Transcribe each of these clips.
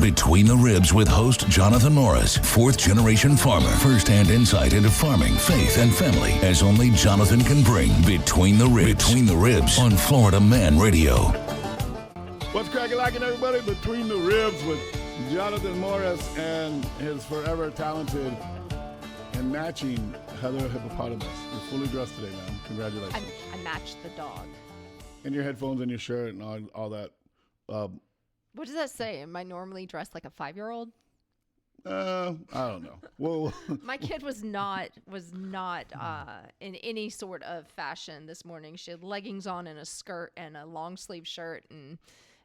Between the Ribs with host Jonathan Morris, fourth-generation farmer. First-hand insight into farming, faith, and family as only Jonathan can bring. Between the Ribs. Between the Ribs on Florida Man Radio. What's cracking lacking, everybody? Between the Ribs with Jonathan Morris and his forever talented and matching Heather Hippopotamus. You're fully dressed today, man. Congratulations. I matched the dog. And your headphones and your shirt and all that. What does that say? Am I normally dressed like a 5-year-old? I don't know. Well, my kid was not in any sort of fashion this morning. She had leggings on and a skirt and a long sleeve shirt, and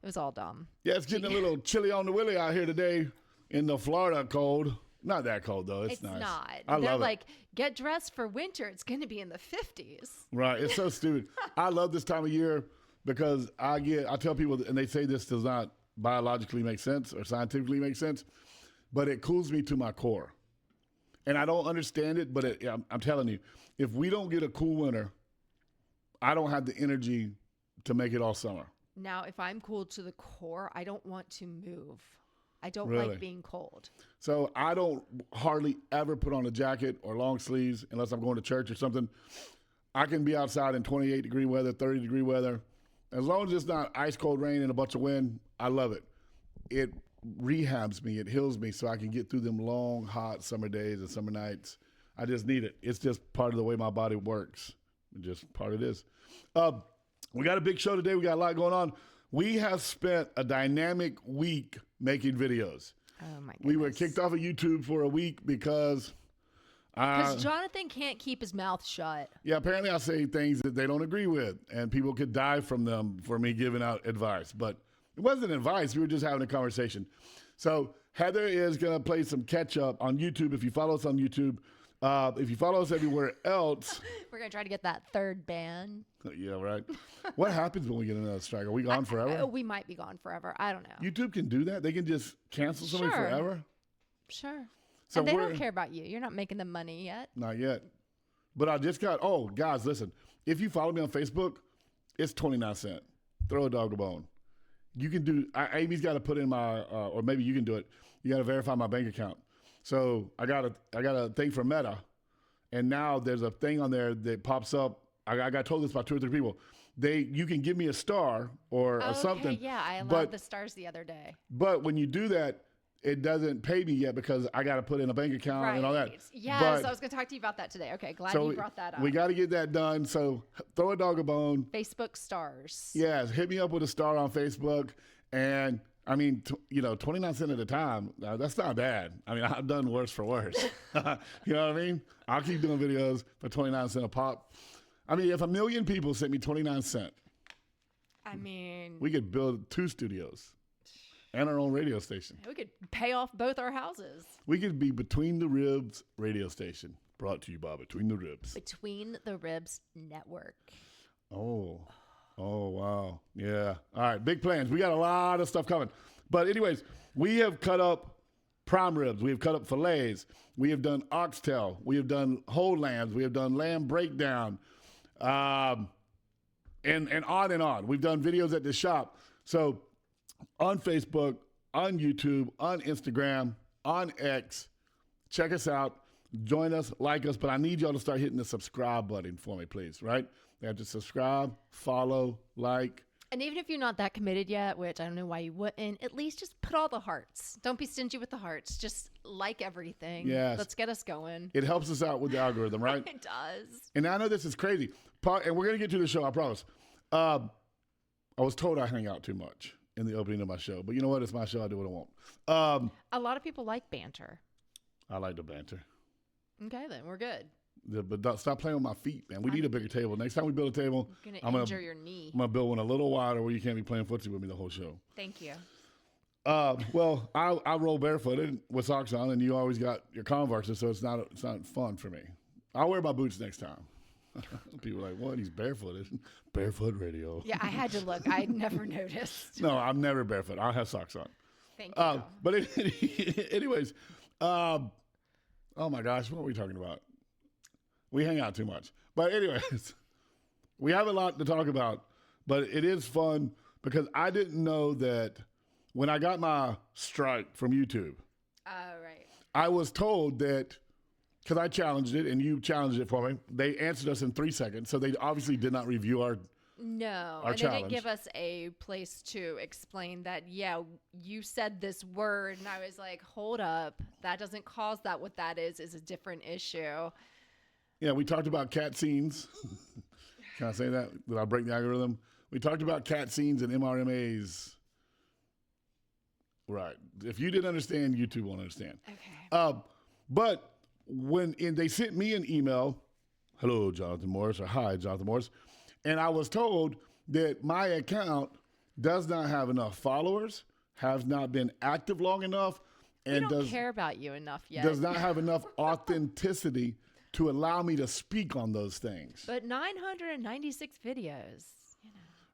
it was all dumb. Yeah, it's getting a little chilly on the willy out here today in the Florida cold. Not that cold though. It's nice. Not. I They're love like, get dressed for winter. It's going to be in the 50s. Right. It's so stupid. I love this time of year because I tell people, and they say this does not biologically make sense or scientifically make sense, but it cools me to my core. And I don't understand it, but I'm telling you, if we don't get a cool winter, I don't have the energy to make it all summer. Now, if I'm cool to the core, I don't want to move. I don't Really? like being cold. So I don't hardly ever put on a jacket or long sleeves unless I'm going to church or something. I can be outside in 28-degree weather, 30-degree weather. As long as it's not ice cold rain and a bunch of wind, I love it. It rehabs me. It heals me so I can get through them long, hot summer days and summer nights. I just need it. It's just part of the way my body works. Just part of it is. We got a big show today. We got a lot going on. We have spent a dynamic week making videos. Oh, my goodness. We were kicked off of YouTube for a week because Jonathan can't keep his mouth shut. Yeah, apparently I say things that they don't agree with, and people could die from them for me giving out advice. But it wasn't advice. We were just having a conversation. So Heather is going to play some catch up on YouTube. If you follow us on YouTube, if you follow us everywhere else. We're going to try to get that third ban. Yeah, right. What happens when we get another strike? Are we gone forever? We might be gone forever. I don't know. YouTube can do that? They can just cancel somebody Sure. forever? Sure. So and they don't care about you. You're not making them money yet. Not yet. But I just got, guys, listen. If you follow me on Facebook, it's 29 cents. Throw a dog a bone. You can do, Amy's got to put in my, or maybe you can do it. You got to verify my bank account. So I got a thing from Meta, and now there's a thing on there that pops up. I got told this by 2 or 3 people. You can give me a star or something. Yeah, I allowed the stars the other day. But when you do that, it doesn't pay me yet because I got to put in a bank account and all that. Yes, I was going to talk to you about that today. Okay, glad you brought that up. We got to get that done. So throw a dog a bone. Facebook stars. Yes, hit me up with a star on Facebook. And I mean, 29 cents at a time, that's not bad. I mean, I've done worse for worse. You know what I mean? I'll keep doing videos for 29 cents a pop. I mean, if 1 million people sent me 29 cents, I mean, we could build 2 studios and our own radio station. We could pay off both our houses. We could be Between the Ribs radio station. Brought to you by Between the Ribs. Between the Ribs Network. Oh, wow. Yeah. All right, big plans. We got a lot of stuff coming. But anyways, we have cut up prime ribs. We have cut up fillets. We have done oxtail. We have done whole lambs. We have done lamb breakdown. And on and on. We've done videos at the shop. So on Facebook, on YouTube, on Instagram, on X, check us out. Join us, like us. But I need y'all to start hitting the subscribe button for me, please, right? You have to subscribe, follow, like. And even if you're not that committed yet, which I don't know why you wouldn't, at least just put all the hearts. Don't be stingy with the hearts. Just like everything. Yes. Let's get us going. It helps us out with the algorithm, right? It does. And I know this is crazy. And we're going to get to the show, I promise. I was told I hang out too much in the opening of my show. But you know what? It's my show. I do what I want. A lot of people like banter. I like the banter. Okay, then. We're good. But stop playing with my feet, man. We need a bigger table. Next time we build a table, I'm going to injure your knee. I'm going to build one a little wider where you can't be playing footsie with me the whole show. Thank you. Well, I roll barefooted with socks on, and you always got your Converse, so it's not fun for me. I'll wear my boots next time. People are like, what? He's barefooted. Barefoot radio. Yeah, I had to look. I never noticed. No, I'm never barefoot. I'll have socks on. Thank you. But anyways, oh my gosh, what were we talking about? We hang out too much. But anyways, we have a lot to talk about, but it is fun because I didn't know that when I got my strike from YouTube, Oh, right. I was told that because I challenged it and you challenged it for me, they answered us in 3 seconds. So they obviously did not review our. No, Our and they didn't challenge. give us a place to explain that, yeah, you said this word, and I was like, hold up, that doesn't cause that. What that is a different issue. Yeah, we talked about cat scenes. Can I say that? Did I break the algorithm? We talked about cat scenes and MRMAs. Right. If you didn't understand, YouTube won't understand. Okay. But they sent me an email, hello, Jonathan Morris, or hi, Jonathan Morris, and I was told that my account does not have enough followers, has not been active long enough, We and don't care about you enough yet. does not have enough authenticity to allow me to speak on those things. But 996 videos.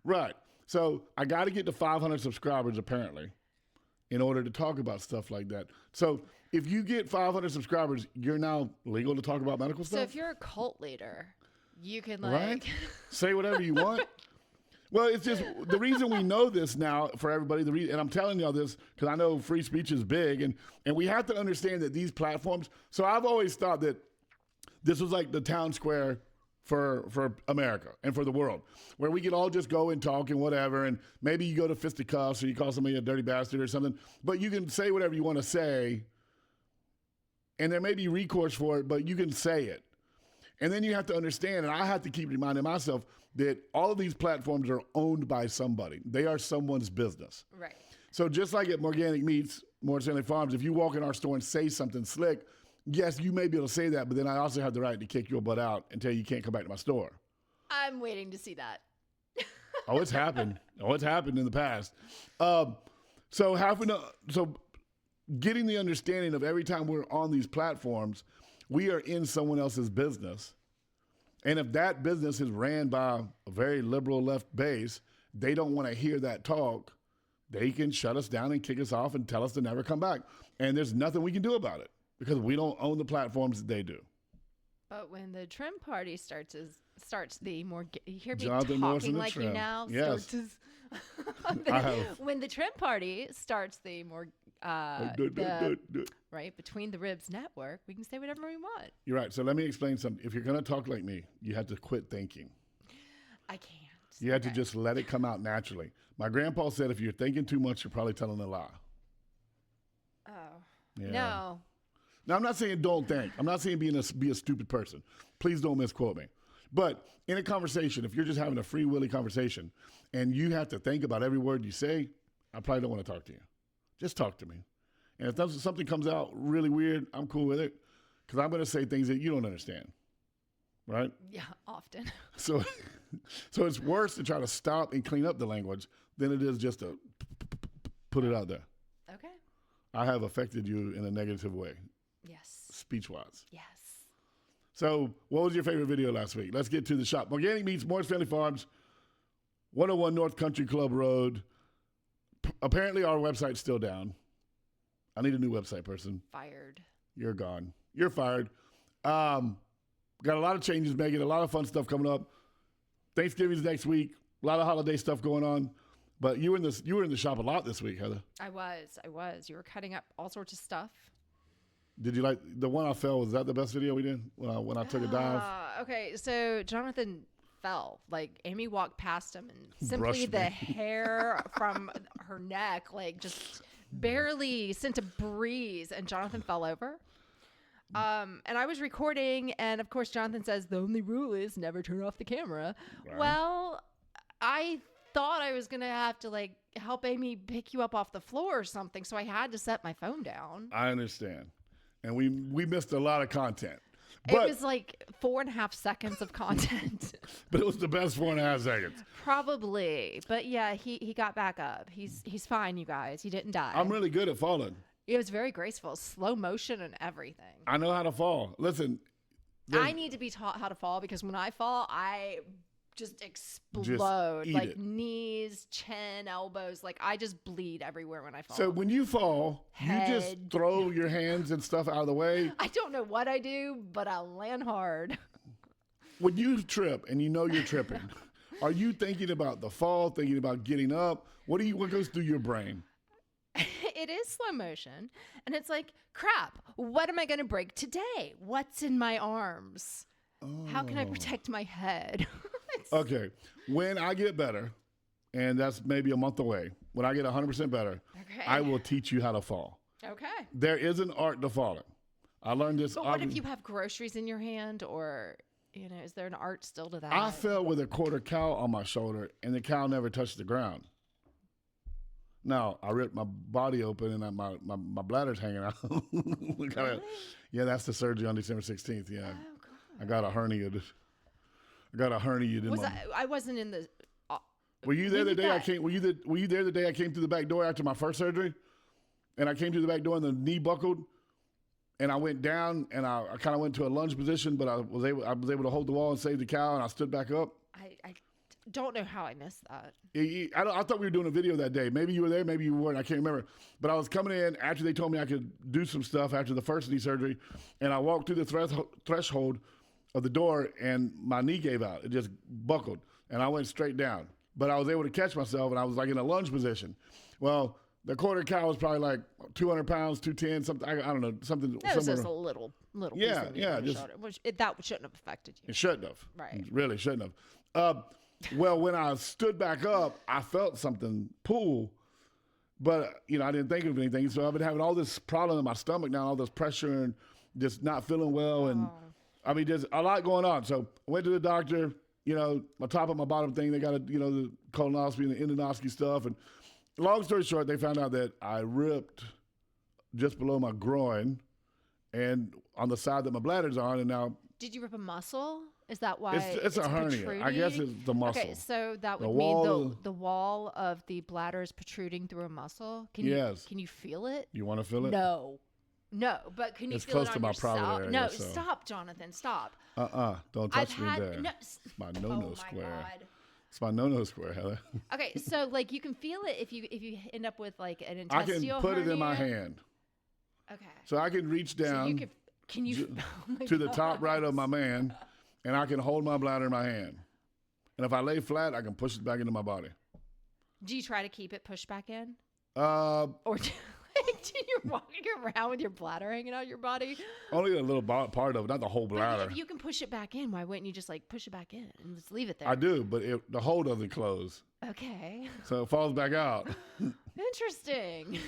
Right. So I got to get to 500 subscribers apparently in order to talk about stuff like that. So if you get 500 subscribers, you're now legal to talk about medical So stuff? if you're a cult leader, you can Right? Say whatever you want. Well, it's just the reason we know this now for everybody. And I'm telling y'all this because I know free speech is big, and we have to understand that these platforms. So I've always thought that this was like the town square for America and for the world, where we could all just go and talk and whatever, and maybe you go to fisticuffs or you call somebody a dirty bastard or something, but you can say whatever you want to say, and there may be recourse for it, but you can say it. And then you have to understand, and I have to keep reminding myself that all of these platforms are owned by somebody. They are someone's business. Right. So just like at Morganic Meats, Morris Stanley Farms, if you walk in our store and say something slick, yes, you may be able to say that, but then I also have the right to kick your butt out and tell you can't come back to my store. I'm waiting to see that. Oh, it's happened. Oh, it's happened in the past. So getting the understanding of every time we're on these platforms, we are in someone else's business. And if that business is ran by a very liberal left base, they don't want to hear that talk. They can shut us down and kick us off and tell us to never come back. And there's nothing we can do about it because we don't own the platforms that they do. But when the trim party starts the more, you hear me Jonathan Morris and talking the like you Trim. now. Yes. I have. When the trim party starts the more, right, Between the Ribs network, we can say whatever we want. You're right. So let me explain something. If you're going to talk like me, you have to quit thinking. I can't. You have to just let it come out naturally. My grandpa said if you're thinking too much, you're probably telling a lie. Oh. Yeah. No. Now, I'm not saying don't think. I'm not saying be a stupid person. Please don't misquote me. But in a conversation, if you're just having a free willy conversation and you have to think about every word you say, I probably don't want to talk to you. Just talk to me. And if something comes out really weird, I'm cool with it because I'm going to say things that you don't understand. Right? Yeah, often. So it's worse to try to stop and clean up the language than it is just to put it out there. Okay. I have affected you in a negative way, Yes. speech-wise. Yes. So what was your favorite video last week? Let's get to the shop. Organic Meats, Morris Family Farms, 101 North Country Club Road. Apparently our website's still down. I need a new website person. Fired. You're gone. You're fired. Got a lot of changes, Megan. A lot of fun stuff coming up. Thanksgiving's next week. A lot of holiday stuff going on. But you were in the shop a lot this week, Heather. I was. You were cutting up all sorts of stuff. Did you like the one I fell? Was that the best video we did when I took a dive? Okay, so Jonathan fell. Like Amy walked past him and simply Brushed the me. hair from her neck, like just barely sent a breeze, and Jonathan fell over. And I was recording, and of course Jonathan says the only rule is never turn off the camera. Right. Well, I thought I was gonna have to like help Amy pick you up off the floor or something, so I had to set my phone down. I understand. And we missed a lot of content. But It was like 4.5 seconds of content. but it was the best 4.5 seconds. Probably. But yeah, he got back up. He's fine, you guys. He didn't die. I'm really good at falling. It was very graceful, slow motion and everything. I know how to fall. Listen. I need to be taught how to fall because when I fall, I just explode. eat Like it. knees, chin, elbows. Like I just bleed everywhere when I fall. So when you fall, you just Head. throw your hands and stuff out of the way. I don't know what I do, but I land hard. When you trip and you know you're tripping, are you thinking about the fall, thinking about getting up? What goes through your brain? it is slow motion. And it's like, crap, what am I going to break today? What's in my arms? How can I protect my head? Okay. When I get better, and that's maybe a month away, when I get 100% better, Okay. I will teach you how to fall. Okay. There is an art to falling. I learned this. But what if you have groceries in your hand, or, is there an art still to that? I fell with a quarter cow on my shoulder, and the cow never touched the ground. Now, I ripped my body open, and my bladder's hanging out. Really? Yeah, that's the surgery on December 16th. Yeah. Oh, God. I got a herniated. I wasn't in the. Were you there when the did day I that- came? Were you there the day I came through the back door after my first surgery? And I came through the back door and the knee buckled, and I went down and I kind of went to a lunge position, but I was able to hold the wall and save the cow, and I stood back up. I don't know how I missed that. I thought we were doing a video that day. Maybe you were there, maybe you weren't. I can't remember. But I was coming in after they told me I could do some stuff after the first knee surgery, and I walked through the threshold of the door, and my knee gave out. It just buckled, and I went straight down. But I was able to catch myself, and I was like in a lunge position. Well, the quarter cow was probably like 200 pounds, 210, something. I don't know, something. That was somewhere. just a little Yeah, piece of meat yeah, on your just- shoulder, that shouldn't have affected you. It shouldn't have. Right. It really shouldn't have. Well, when I stood back up, I felt something pull, but I didn't think of anything. So I've been having all this problem in my stomach now, all this pressure and just not feeling well, and I mean, there's a lot going on. So I went to the doctor. My top and my bottom thing, they got the colonoscopy and the endoscopy stuff. And long story short, they found out that I ripped just below my groin and on the side that my bladder's on, and now Did you rip a muscle? Is that why it's a hernia. I guess protruding? it's the muscle. Okay, so that would The mean wall- the wall of the bladder is protruding through a muscle. Yes. Can you feel it? You want to feel it? No, but can you It's feel close it on to my yourself? private area, No, so- stop, Jonathan, stop. Don't I've touch me had there. no. It's my Oh no-no my square. God. It's my no-no square, Heather. Okay, so like you can feel it if you end up with like an I intestinal can put it in my hernia. hand. Okay. So I can reach So down you can you oh my to the top God. right of my man, and I can hold my bladder in my hand. And if I lay flat, I can push it back into my body. Do you try to keep it pushed back in? Only Or do you walking around with your bladder hanging out your body? a little part of it, not the whole But bladder. if you can push it back in, why wouldn't you just like push it back in and just leave it there? I do, but the hole doesn't close. Okay. So it falls back out. Interesting.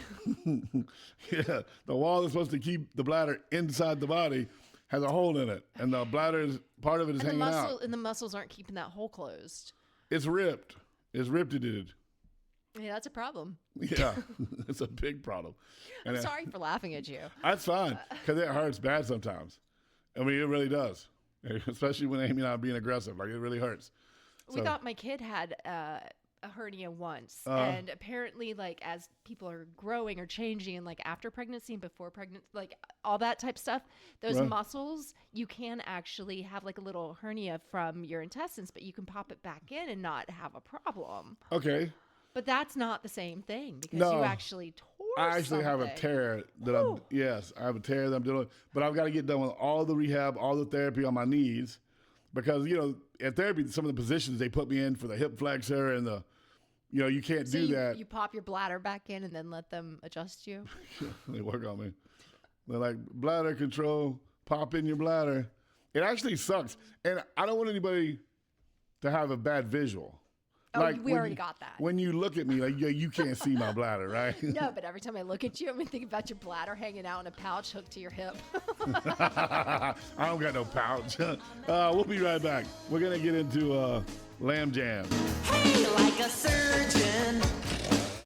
Yeah, the wall that's supposed to keep the bladder inside the body has a hole in it, and the bladder is part of it is And the hanging out. and the muscles aren't keeping that hole closed. It's ripped. It's ripped. Yeah, that's a problem. Yeah, it's a big problem. And I'm sorry for laughing at you. that's fine because it hurts bad sometimes. I mean, it really does, especially when Amy and I are being aggressive. Like it really hurts. We So- thought my kid had a hernia once, Uh-huh. and apparently, like as people are growing or changing, and like after pregnancy and before pregnancy, like all that type stuff, those Right. muscles, you can actually have like a little hernia from your intestines, but you can pop it back in and not have a problem. Okay, But that's not the same thing because No. you actually tore. I actually have a something. tear that Whew. I have a tear that I'm dealing with, but I've got to get done with all the rehab, all the therapy on my knees, because at therapy, some of the positions they put me in for the hip flexor and the, you can't So do you, that. you pop your bladder back in and then let them adjust you. They work on me. They're like, bladder control, pop in your bladder. It actually sucks. And I don't want anybody to have a bad visual. Oh, we when already you- got that. When you look at me, like, you can't see my bladder, right? No, but every time I look at you, I'm gonna think about your bladder hanging out in a pouch hooked to your hip. I don't got no pouch. We'll be right back. We're going to get into Lamb Jam. Hey, like a surgeon.